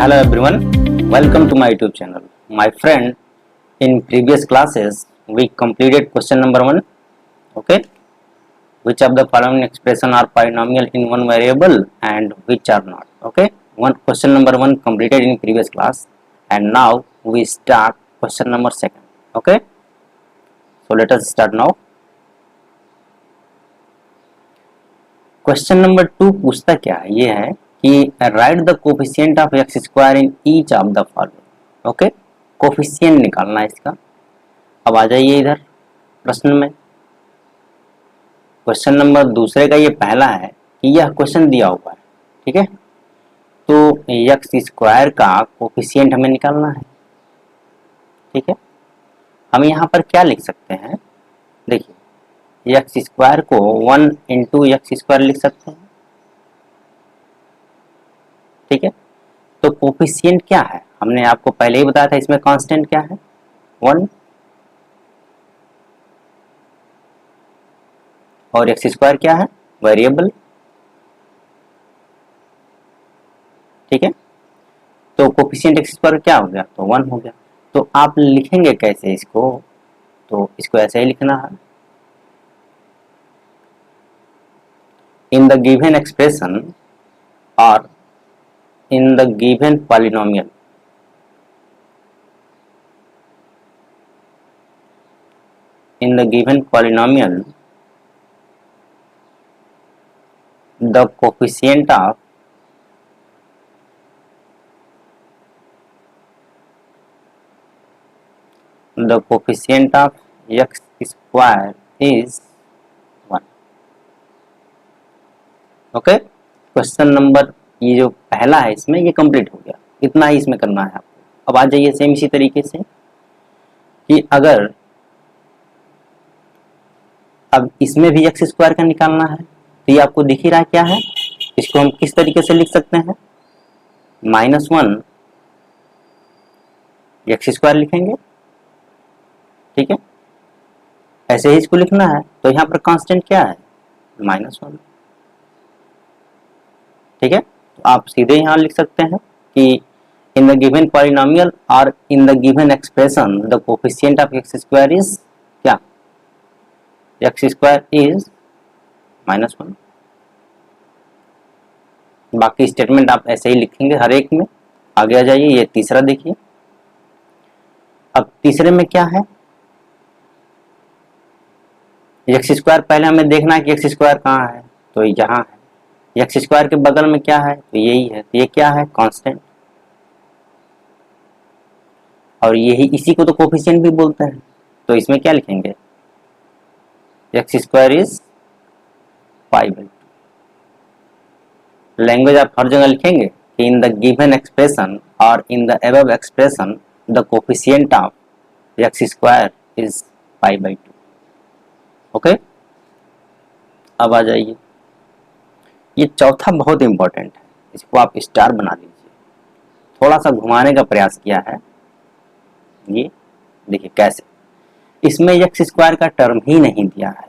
Hello everyone, welcome to my YouTube channel. My friend, in previous classes we completed question number 1. Okay, which of the following expression are polynomial in one variable and which are not. Okay, question number 1 completed in previous class, and now we start question number 2. Okay, so let us start now. Question number 2 पूछता क्या है, ये है कि right the coefficient of x square in each of the following. Okay, coefficient निकालना है इसका. अब आ जाइए इधर प्रश्न में. क्वेश्चन नंबर दूसरे का ये पहला है कि यह क्वेश्चन दिया हुआ है. ठीक है, तो एक्स स्क्वायर का कोफिशिएंट हमें निकालना है. ठीक है, हम यहाँ पर क्या लिख सकते हैं, देखिए एक्स स्क्वायर को 1 इंटू एक्स स्क्वायर लिख सकते हैं. ठीक है, तो कोफिशिएंट क्या है, हमने आपको पहले ही बताया था. इसमें कांस्टेंट क्या है, 1, और एक्स स्क्वायर क्या है, वेरिएबल. ठीक है, तो कोफिशिएंट एक्स स्क्वायर क्या हो गया, तो 1 हो गया. तो आप लिखेंगे कैसे इसको, तो इसको ऐसे ही लिखना है. In the given expression or in the given polynomial, in the given polynomial, the coefficient of x square is 1. Okay, question number ये जो पहला है इसमें ये कंप्लीट हो गया. इतना ही इसमें करना है आपको. अब आ जाइए सेम इसी तरीके से कि अगर अब इसमें भी एक्स स्क्वायर का निकालना है, तो ये आपको दिख ही रहा है क्या है. इसको हम किस तरीके से लिख सकते हैं, -1 एक्स स्क्वायर लिखेंगे. ठीक है, ऐसे ही इसको लिखना है. तो यहाँ पर कांस्टेंट क्या है, -1. ठीक है, तो आप सीधे यहाँ लिख सकते हैं कि इन द गिवन पॉलिनोमियल और in the given expression the coefficient of x square is क्या, एक्स स्क्वायर इज -1. बाकी स्टेटमेंट आप ऐसे ही लिखेंगे हर एक में. आगे आ जाइए, ये तीसरा देखिए. अब तीसरे में क्या है, एक्स स्क्वायर पहले हमें देखना है कि एक्स स्क्वायर कहाँ है, तो यहाँ है. एक्स स्क्वायर के बगल में क्या है, तो यही है. तो ये क्या है, कांस्टेंट. और यही इसी को तो कोफिशिएंट भी बोलते हैं. तो इसमें क्या लिखेंगे, एक्स स्क्वायर इज 5/2. लैंग्वेज आप हर जगह लिखेंगे कि इन द गिवन एक्सप्रेशन और in the above expression the coefficient of x square is 5/2. Okay, अब आ जाइए, ये चौथा बहुत इंपॉर्टेंट है. इसको आप स्टार बना लीजिए. थोड़ा सा घुमाने का प्रयास किया है. ये देखिए कैसे, इसमें एक्स स्क्वायर का टर्म ही नहीं दिया है.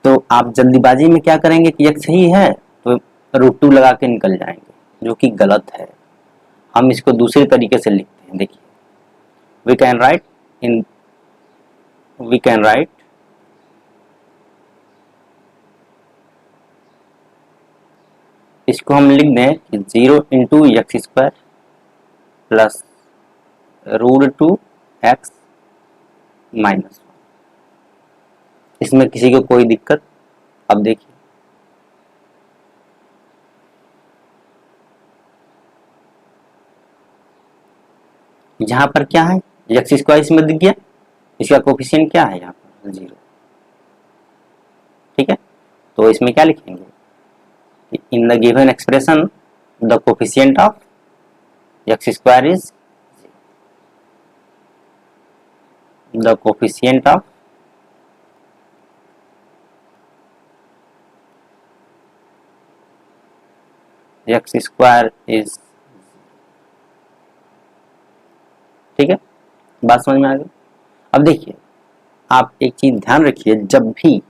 तो आप जल्दीबाजी में क्या करेंगे कि एक्स ही है तो √2 लगा के निकल जाएंगे, जो कि गलत है. हम इसको दूसरे तरीके से लिखते हैं. देखिए, वी कैन राइट इसको हम लिख दें कि 0 into x square plus √2x -1. इसमें किसी को कोई दिक्कत, अब देखिए यहाँ पर क्या है, एक्स स्क्वायर इसमें दिख गया. इसका कोफिशिएंट क्या है, यहाँ पर 0. ठीक है, तो इसमें क्या लिखेंगे, in the given expression the coefficient of x square is 0. The coefficient of x square is 0. ठीक है, बात समझ में आ गई. अब देखिए, आप एक चीज ध्यान रखिए, जब भी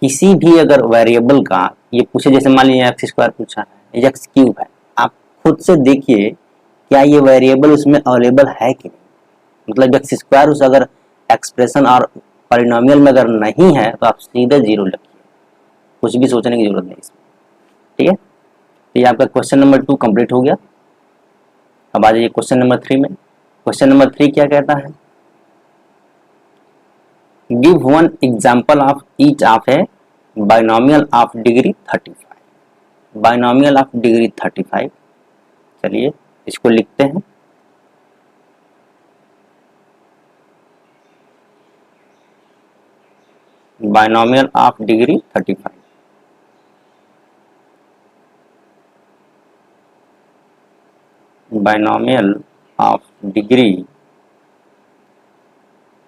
किसी भी अगर वेरिएबल का ये पूछे, जैसे मान लीजिए एक्स स्क्वायर पूछा है, एक्स क्यूब है, आप खुद से देखिए क्या ये वेरिएबल उसमें अवेलेबल है कि नहीं। मतलब एक्स स्क्वायर उस अगर एक्सप्रेशन और पॉलिनोमियल में अगर नहीं है तो आप सीधे जीरो लिखिए, कुछ भी सोचने की जरूरत नहीं इसमें। ठीक है, तो ये आपका क्वेश्चन नंबर 2 कंप्लीट हो गया। अब आ जाइए क्वेश्चन नंबर 3 में। क्वेश्चन नंबर 3 क्या कहता है, give one example of each of A binomial of degree 35। Binomial of degree 35, चलिए इसको लिखते हैं। Binomial of degree 35, binomial of degree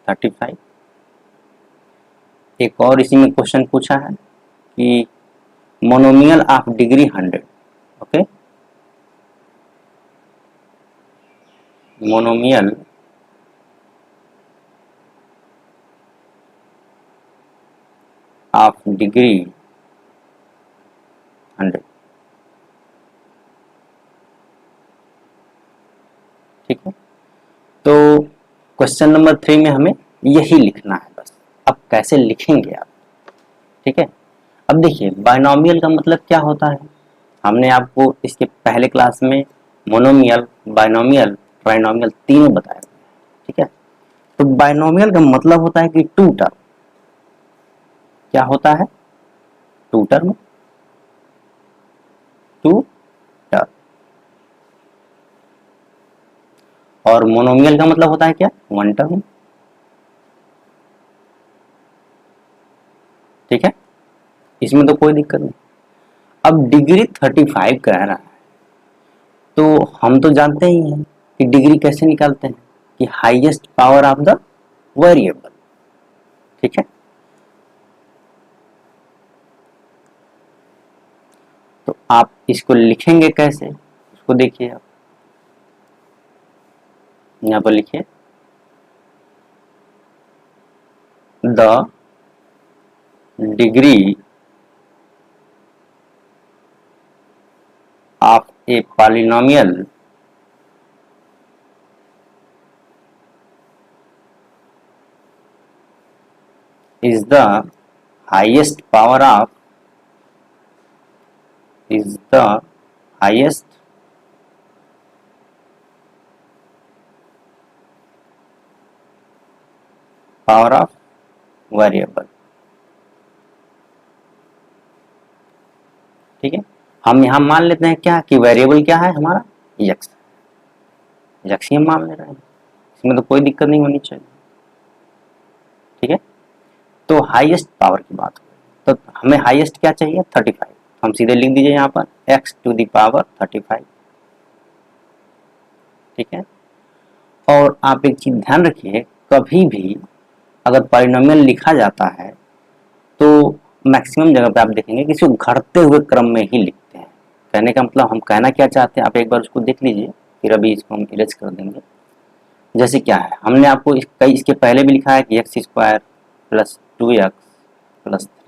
35। एक और इसी में क्वेश्चन पूछा है कि monomial of degree 100। Okay, monomial of degree 100। ठीक है, तो क्वेश्चन नंबर 3 में हमें यही लिखना है बस। अब कैसे लिखेंगे आप, ठीक है। अब देखिए बाइनोमियल का मतलब क्या होता है, हमने आपको इसके पहले क्लास में मोनोमियल, बाइनोमियल, ट्राइनोमियल तीनों बताया। ठीक है, तो बाइनोमियल का मतलब होता है कि टू टर्म। क्या होता है, टू टर्म, टू टर्म। और मोनोमियल का मतलब होता है क्या, वन टर्म। ठीक है, इसमें तो कोई दिक्कत नहीं। अब डिग्री 35 कह रहा है, तो हम तो जानते ही हैं कि डिग्री कैसे निकालते हैं, कि highest power of the variable. ठीक है, तो आप इसको लिखेंगे कैसे, इसको देखिए आप यहां पर लिखिए, the degree of a polynomial is the highest power of variable। ठीक है, हम यहां मान लेते हैं क्या कि वेरिएबल क्या है हमारा, यक्स। यक्स ही हम मान ले रहे हैं, इसमें तो कोई दिक्कत नहीं होनी चाहिए। ठीक है, तो हाईएस्ट पावर की बात हो, तो हमें हाईएस्ट क्या चाहिए, 35। हम सीधे लिख दीजिए यहाँ पर x टू द पावर 35। ठीक है, और आप एक चीज ध्यान रखिए, कभी भी अगर पॉलिनोमियल लिखा जाता है तो मैक्सिमम जगह पे आप देखेंगे कि इसको घटते हुए क्रम में ही लिखते हैं। कहने का मतलब हम कहना क्या चाहते हैं, आप एक बार उसको देख लीजिए, फिर अभी इसको हम इरेज कर देंगे। जैसे क्या है, हमने आपको इसके पहले भी लिखा है कि x square plus 2x plus 3।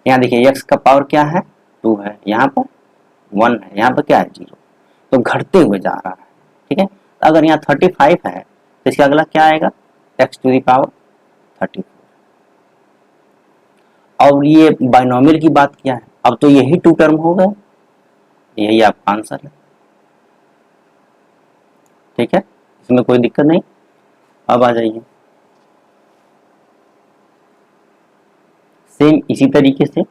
यहाँ देखिए एक्स का पावर क्या है, 2 है, यहाँ पर 1 है, यहाँ पर क्या है, 0। तो घटते हुए जा रहा है। ठीक है, तो अगर यहाँ 35 है तो इसका अगला क्या आएगा, एक्स टू द पावर 34। और ये बाइनोमियल की बात क्या है, अब तो यही टू टर्म हो गए, यही आपका आंसर है। ठीक है, इसमें कोई दिक्कत नहीं। अब आ जाइए, सेम इसी तरीके से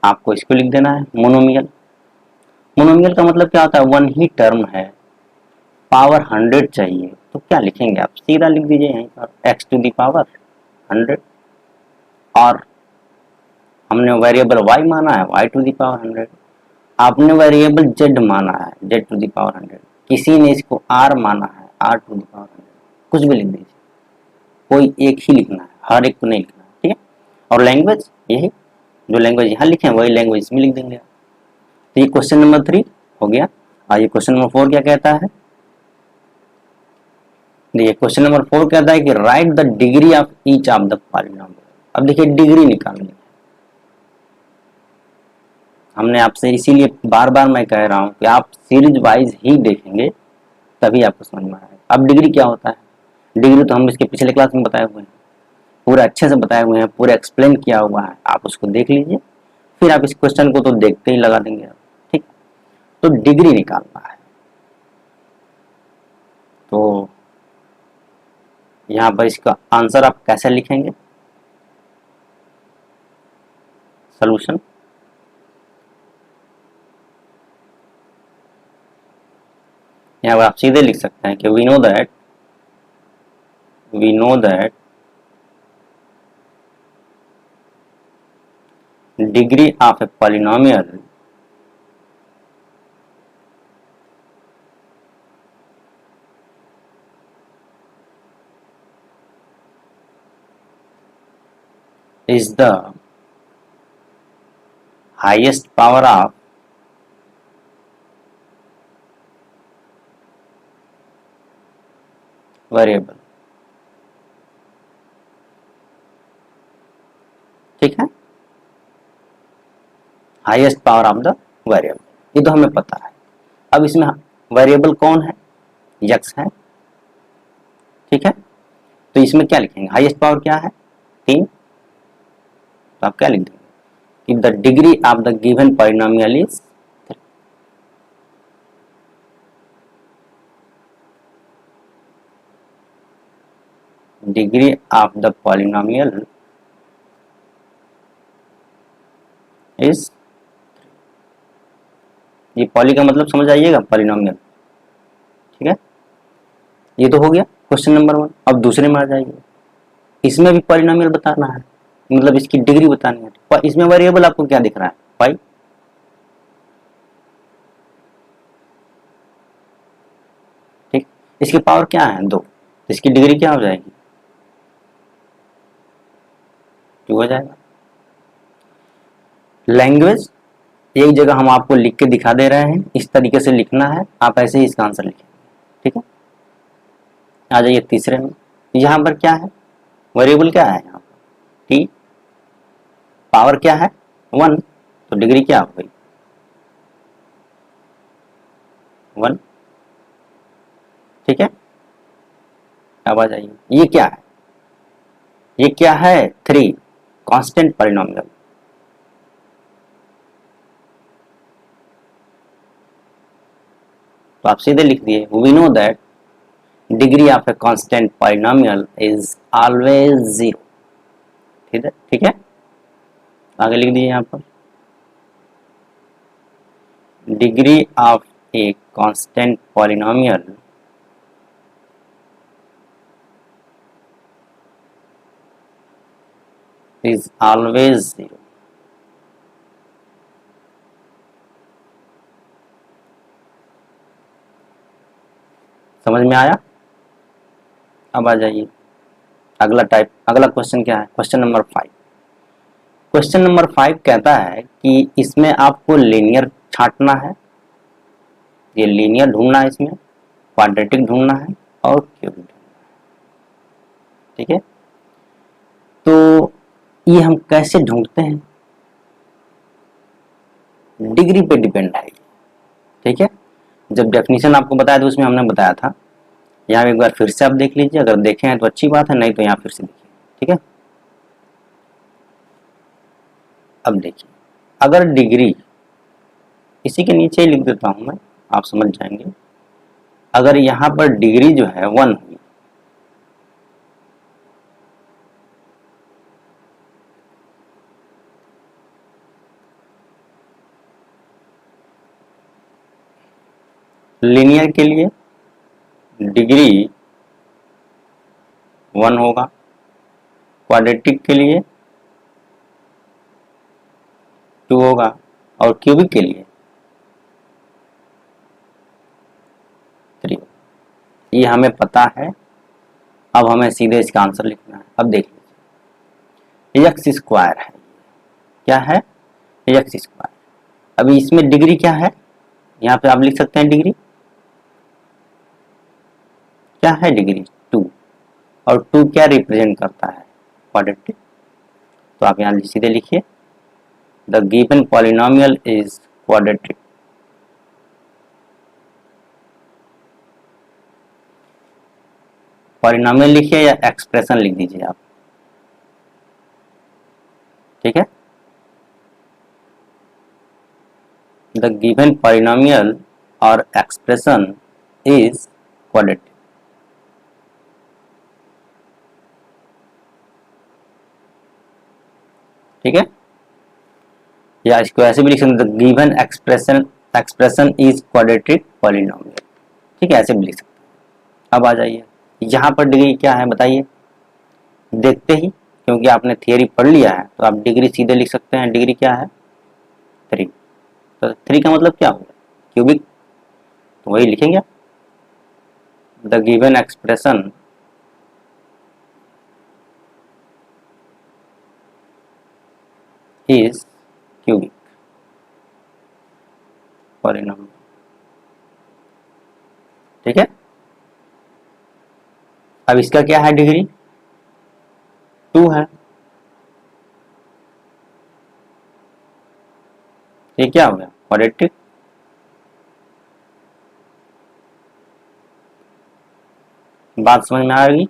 आपको इसको लिख देना है, मोनोमियल। मोनोमियल का मतलब क्या होता है, वन ही टर्म है, पावर 100 चाहिए, तो क्या लिखेंगे आप, सीधा लिख दीजिए यहीं पर एक्स टू द पावर 100। और हमने वेरिएबल y माना है, y टू द पावर 100। आपने वेरिएबल z माना है, z टू द पावर 100। किसी ने इसको r माना है, r टू द पावर 100। कुछ भी लिख दीजिए, कोई एक ही लिखना है, हर एक को नहीं लिखना है। ठीक है, और लैंग्वेज यही, जो लैंग्वेज यहाँ लिखे हैं वही लैंग्वेज इसमें लिख देंगे। तो ये क्वेश्चन नंबर 3 हो गया। और ये क्वेश्चन नंबर 4 क्या कहता है, देखिए क्वेश्चन नंबर 4 कहता है कि right the degree of each of the polynomial. अब देखिए डिग्री निकालनी है, हमने आपसे इसीलिए बार बार मैं कह रहा हूँ कि आप सीरीज वाइज ही देखेंगे तभी आपको समझ में आएगा। अब डिग्री क्या होता है, डिग्री तो हम इसके पिछले क्लास में बताए हुए हैं, पूरे अच्छे से बताए हुए हैं, पूरे एक्सप्लेन किया हुआ है, आप उसको देख लीजिए, फिर आप इस क्वेश्चन को तो देखते ही लगा देंगे आप। ठीक, तो डिग्री निकालना है। तो यहाँ पर इसका आंसर आप कैसे लिखेंगे, सॉल्यूशन, यहाँ पर आप सीधे लिख सकते हैं कि we know that degree of a polynomial is the highest power of variable। ठीक है, highest power of the variable, ये तो हमें पता है। अब इसमें वेरिएबल कौन है, यक्स है। ठीक है, तो इसमें क्या लिखेंगे, हाईएस्ट पावर क्या है, 3, तो आप क्या लिख देंगे कि the degree of the given polynomial is 3। Degree of the polynomial is, ये पॉली का मतलब समझ आइएगा, पॉलिनोमियल। ठीक है, ये तो हो गया क्वेश्चन नंबर 1। अब दूसरे में आ जाइए, इसमें भी पॉलिनोमियल बताना है, मतलब इसकी डिग्री बतानी है। पर इसमें वेरिएबल आपको क्या दिख रहा है, पाई। ठीक, इसकी पावर क्या है, 2, तो इसकी डिग्री क्या हो जाएगी, 2 हो जाएगा। लैंग्वेज एक जगह हम आपको लिख के दिखा दे रहे हैं, इस तरीके से लिखना है, आप ऐसे ही इसका आंसर लिखेंगे। ठीक है, आ जाइए तीसरे में, यहाँ पर क्या है, वेरिएबल क्या है, यहाँ पर टी, पावर क्या है 1, तो डिग्री क्या हो गई 1। ठीक है, अब आ जाइए, ये क्या है, ये क्या है 3, कांस्टेंट पॉलिनोमियल। तो आप सीधे लिख दिए we know that degree of a constant polynomial is always 0। ठीक है, ठीक है, आगे लिख दीजिए यहाँ पर degree of a constant polynomial is always 0। समझ में आया। अब आ जाइए अगला टाइप, अगला क्वेश्चन क्या है, क्वेश्चन नंबर 5। क्वेश्चन नंबर 5 कहता है कि इसमें आपको लीनियर छांटना है, ये लीनियर ढूंढना है, इसमें क्वाड्रेटिक ढूंढना है और क्यूबिक ढूंढना है। ठीक है, तो ये हम कैसे ढूंढते हैं, डिग्री पे डिपेंड है। ठीक है, जब डेफिनेशन आपको बताया था उसमें हमने बताया था, यहाँ एक बार फिर से आप देख लीजिए, अगर देखे हैं तो अच्छी बात है, नहीं तो यहाँ फिर से देखिए। ठीक है, अब देखिए, अगर डिग्री, इसी के नीचे ही लिख देता हूं मैं, आप समझ जाएंगे। अगर यहाँ पर डिग्री जो है 1 हुई, लीनियर के लिए डिग्री 1 होगा, क्वाड्रेटिक के लिए 2 होगा और क्यूबिक के लिए 3। ये हमें पता है, अब हमें सीधे इसका आंसर लिखना है। अब देख लीजिए, एक्स स्क्वायर है, क्या है, एक्स स्क्वायर। अभी इसमें डिग्री क्या है, यहाँ पे आप लिख सकते हैं डिग्री क्या है, डिग्री 2, और 2 क्या रिप्रेजेंट करता है, क्वाड्रेटिक। तो आप यहाँ सीधे लिखिए the given polynomial is quadratic. Polynomial लिखिए या एक्सप्रेशन लिख दीजिए आप, ठीक है। द गिवन पॉलिनोमियल और एक्सप्रेशन इज क्वाड्रेटिक। ठीक है, या इसको ऐसे भी लिख सकते हैं, the given expression is quadratic polynomial. ठीक है, ऐसे भी लिख सकते हैं। अब आ जाइए यहाँ पर डिग्री क्या है बताइए। देखते ही, क्योंकि आपने थियरी पढ़ लिया है तो आप डिग्री सीधे लिख सकते हैं। डिग्री क्या है? 3। तो 3 का मतलब क्या होगा? क्यूबिक। तो वही लिखेंगे, the given expression is cubic polynomial. ठीक है, अब इसका क्या है? डिग्री 2 है। ये क्या हो गया? क्वाड्रेटिक। बात समझ में आ गई?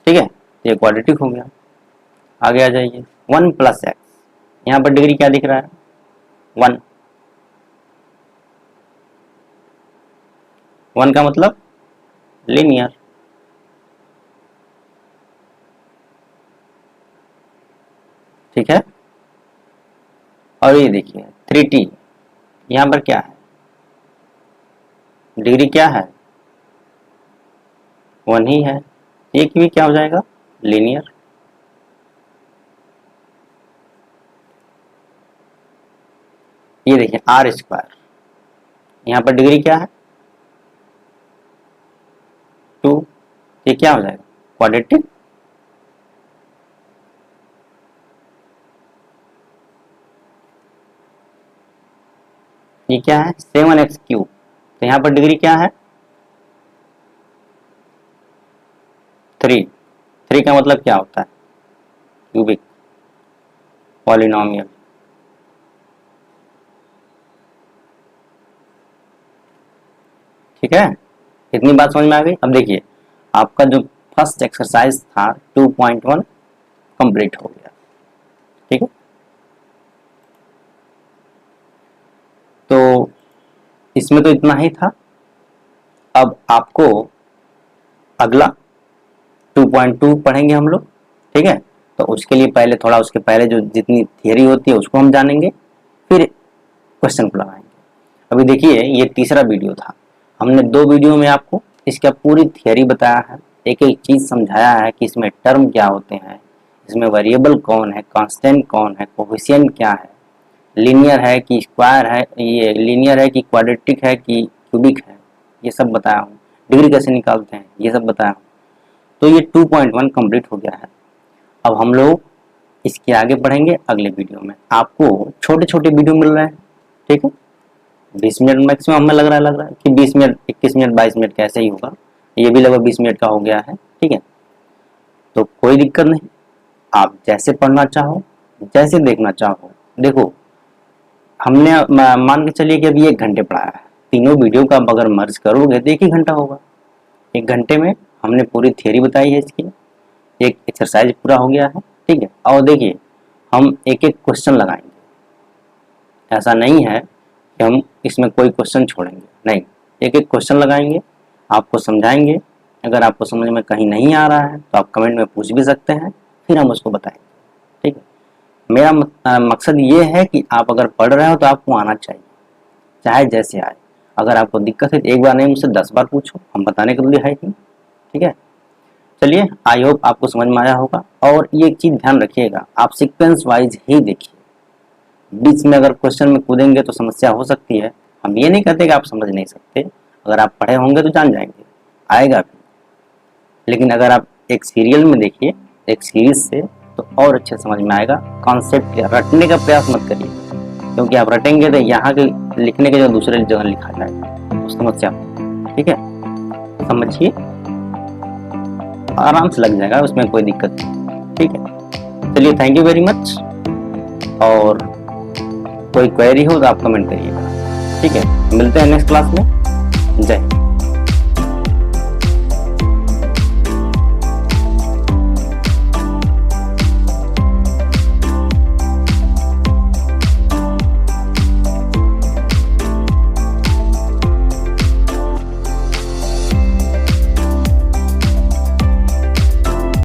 ठीक है, ये क्वाड्रेटिक हो गया। आगे आ जाइए, 1 + x। यहाँ पर डिग्री क्या दिख रहा है? 1। 1 का मतलब लीनियर। ठीक है, और ये देखिए 3t, यहाँ पर क्या है? डिग्री क्या है? 1 ही है। ये भी क्या हो जाएगा? लीनियर। ये देखिए r², यहाँ पर डिग्री क्या है? 2। ये क्या हो जाएगा? क्वाड्रेटिक। ये क्या है? 7x³। तो यहाँ पर डिग्री क्या है? 3। 3 का मतलब क्या होता है? Cubic polynomial. ठीक है, इतनी बात समझ में आ गई। अब देखिए आपका जो फर्स्ट एक्सरसाइज था 2.1 कंप्लीट हो गया। ठीक है, तो इसमें तो इतना ही था। अब आपको अगला 2.2 पढ़ेंगे हम लोग। ठीक है, तो उसके लिए पहले थोड़ा, उसके पहले जो जितनी थियरी होती है उसको हम जानेंगे, फिर क्वेश्चन को लगाएंगे। अभी देखिए ये तीसरा वीडियो था। हमने 2 वीडियो में आपको इसका पूरी थियरी बताया है, एक एक चीज समझाया है कि इसमें टर्म क्या होते हैं, इसमें वेरिएबल कौन है, कांस्टेंट कौन है, कोफिशिएंट क्या है, लीनियर है कि स्क्वायर है, ये लीनियर है कि क्वाड्रेटिक है कि क्यूबिक है, ये सब बताया हूँ। डिग्री कैसे निकालते हैं ये सब बताया हूँ। तो ये 2.1 कंप्लीट हो गया है। अब हम लोग इसके आगे बढ़ेंगे अगले वीडियो में। आपको छोटे छोटे वीडियो मिल रहे हैं। ठीक है, 20 मिनट मैक्सिमम हमें लग रहा है कि 20 मिनट, 21 मिनट, 22 मिनट कैसे ही होगा। ये भी लगभग 20 मिनट का हो गया है। ठीक है, तो कोई दिक्कत नहीं, आप जैसे पढ़ना चाहो, जैसे देखना चाहो देखो। हमने मान के चलिए कि अभी 1 घंटे पढ़ाया है, तीनों वीडियो का अगर मर्ज करोगे तो 1 ही घंटा होगा। 1 घंटे में हमने पूरी थियरी बताई है इसकी, एक एक्सरसाइज पूरा हो गया है। ठीक है, और देखिए हम एक एक क्वेश्चन लगाएंगे। ऐसा नहीं है कि हम इसमें कोई क्वेश्चन छोड़ेंगे, नहीं, एक एक क्वेश्चन लगाएंगे, आपको समझाएंगे। अगर आपको समझ में कहीं नहीं आ रहा है तो आप कमेंट में पूछ भी सकते हैं, फिर हम उसको बताएंगे। ठीक है, मेरा मकसद ये है कि आप अगर पढ़ रहे हो तो आपको आना चाहिए, चाहे जैसे आए। अगर आपको दिक्कत है तो एक बार नहीं, मुझसे 10 बार पूछो, हम बताने के लिए है ही। ठीक है, चलिए, आई होप आपको समझ में आया होगा। और ये एक चीज ध्यान रखिएगा, आप सीक्वेंस वाइज ही देखिए। बीच में अगर क्वेश्चन में कूदेंगे तो समस्या हो सकती है। हम ये नहीं कहते कि आप समझ नहीं सकते, अगर आप पढ़े होंगे तो जान जाएंगे, आएगा भी। लेकिन अगर आप एक सीरियल में देखिए, एक सीरीज से, तो और अच्छे समझ में आएगा। कॉन्सेप्ट रटने का प्रयास मत करिए, क्योंकि आप रटेंगे तो यहाँ के लिखने के जो दूसरे जगह लिखा जाएगा, उस समस्या। ठीक है, समझिए, आराम से लग जाएगा, उसमें कोई दिक्कत नहीं। ठीक है, चलिए, थैंक यू वेरी मच। और कोई क्वेरी हो तो आप कमेंट करिएगा। ठीक है, मिलते हैं नेक्स्ट क्लास में। जय हिंद।